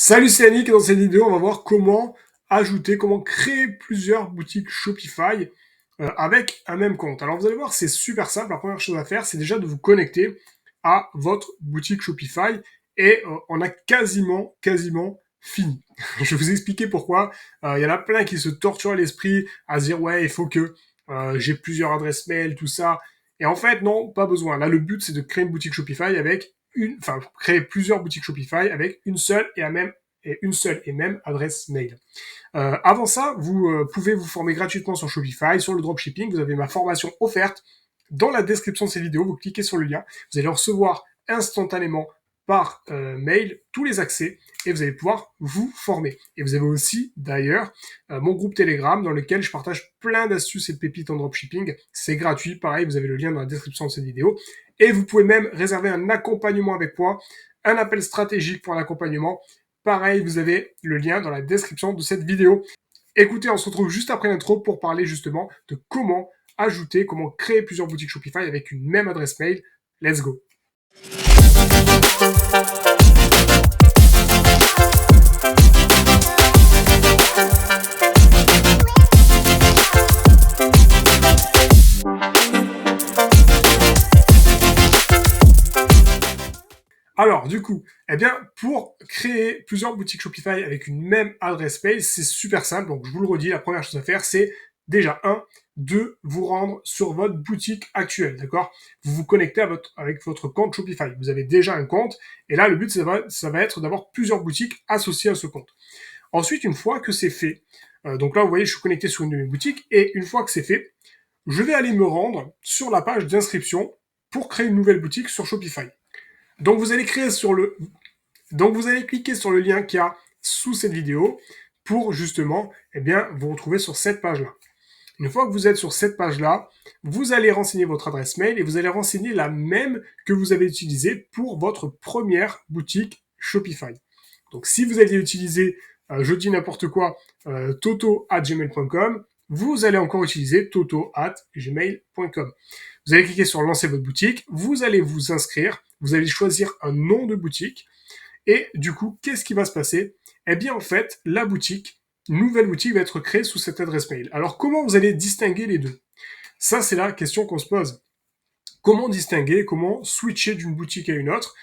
Salut, c'est Yannick et dans cette vidéo, on va voir comment ajouter, comment créer plusieurs boutiques Shopify avec un même compte. Alors vous allez voir, c'est super simple. La première chose à faire, c'est déjà de vous connecter à votre boutique Shopify et on a quasiment fini. Je vais vous expliquer pourquoi. Il y en a plein qui se torturent l'esprit à se dire ouais, il faut que j'ai plusieurs adresses mail, tout ça. Et en fait, non, pas besoin. Là, le but, c'est de créer une boutique Shopify avec créer plusieurs boutiques Shopify avec une seule et même adresse mail. Avant ça, vous pouvez vous former gratuitement sur Shopify, sur le dropshipping. Vous avez ma formation offerte dans la description de cette vidéo. Vous cliquez sur le lien, vous allez recevoir instantanément par mail tous les accès et vous allez pouvoir vous former. Et vous avez aussi d'ailleurs mon groupe Telegram dans lequel je partage plein d'astuces et de pépites en dropshipping. C'est gratuit, pareil, vous avez le lien dans la description de cette vidéo. Et vous pouvez même réserver un accompagnement avec moi, un appel stratégique pour l'accompagnement. Pareil, vous avez le lien dans la description de cette vidéo. Écoutez, on se retrouve juste après l'intro pour parler justement de comment ajouter, comment créer plusieurs boutiques Shopify avec une même adresse mail. Let's go! Alors, du coup, eh bien, pour créer plusieurs boutiques Shopify avec une même adresse mail, c'est super simple. Donc, je vous le redis, la première chose à faire, c'est déjà, de vous rendre sur votre boutique actuelle, d'accord? Vous vous connectez avec votre compte Shopify. Vous avez déjà un compte. Et là, le but, ça va être d'avoir plusieurs boutiques associées à ce compte. Ensuite, une fois que c'est fait, donc là, vous voyez, je suis connecté sur une de mes boutiques. Et une fois que c'est fait, je vais aller me rendre sur la page d'inscription pour créer une nouvelle boutique sur Shopify. Donc vous allez cliquer sur le lien qu'il y a sous cette vidéo pour justement, eh bien, vous retrouver sur cette page-là. Une fois que vous êtes sur cette page-là, vous allez renseigner votre adresse mail et vous allez renseigner la même que vous avez utilisée pour votre première boutique Shopify. Donc si vous aviez utilisé, je dis n'importe quoi, toto@gmail.com, vous allez encore utiliser toto@gmail.com. Vous allez cliquer sur lancer votre boutique, vous allez vous inscrire, vous allez choisir un nom de boutique et du coup, qu'est-ce qui va se passer? Eh bien en fait, la boutique, nouvelle boutique va être créée sous cette adresse mail. Alors comment vous allez distinguer les deux? Ça, c'est la question qu'on se pose. Comment distinguer, comment switcher d'une boutique à une autre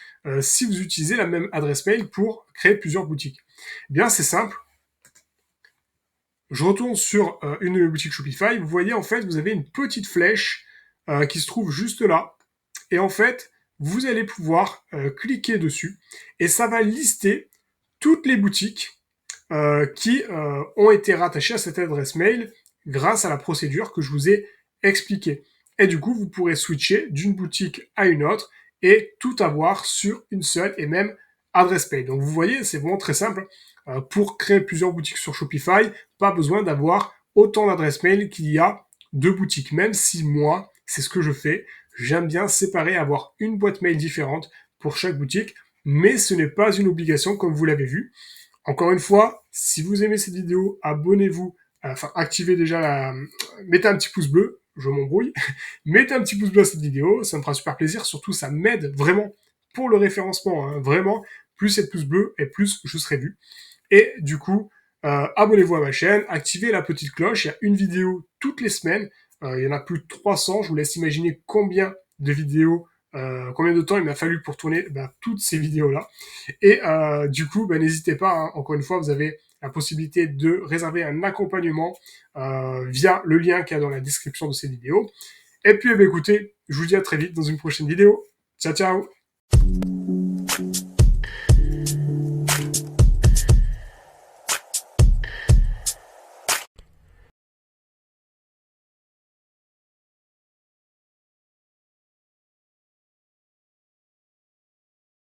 si vous utilisez la même adresse mail pour créer plusieurs boutiques? Eh bien, c'est simple. Je retourne sur une de mes boutiques Shopify. Vous voyez, en fait, vous avez une petite flèche qui se trouve juste là. Et en fait, vous allez pouvoir cliquer dessus et ça va lister toutes les boutiques qui ont été rattachées à cette adresse mail grâce à la procédure que je vous ai expliquée. Et du coup, vous pourrez switcher d'une boutique à une autre et tout avoir sur une seule et même adresse mail. Donc vous voyez, c'est vraiment très simple. Pour créer plusieurs boutiques sur Shopify, pas besoin d'avoir autant d'adresses mail qu'il y a de boutiques. Même si moi, c'est ce que je fais, j'aime bien séparer, avoir une boîte mail différente pour chaque boutique, mais ce n'est pas une obligation comme vous l'avez vu. Encore une fois, si vous aimez cette vidéo, abonnez-vous, activez déjà mettez un petit pouce bleu, je m'embrouille, mettez un petit pouce bleu à cette vidéo, ça me fera super plaisir, surtout ça m'aide vraiment pour le référencement, vraiment, plus c'est de pouces bleus et plus je serai vu. Et du coup, abonnez-vous à ma chaîne, activez la petite cloche, il y a une vidéo toutes les semaines, il y en a plus de 300, je vous laisse imaginer combien de vidéos, combien de temps il m'a fallu pour tourner toutes ces vidéos-là. Et du coup, n'hésitez pas, encore une fois, vous avez la possibilité de réserver un accompagnement via le lien qu'il y a dans la description de cette vidéo. Et puis, écoutez, je vous dis à très vite dans une prochaine vidéo. Ciao, ciao!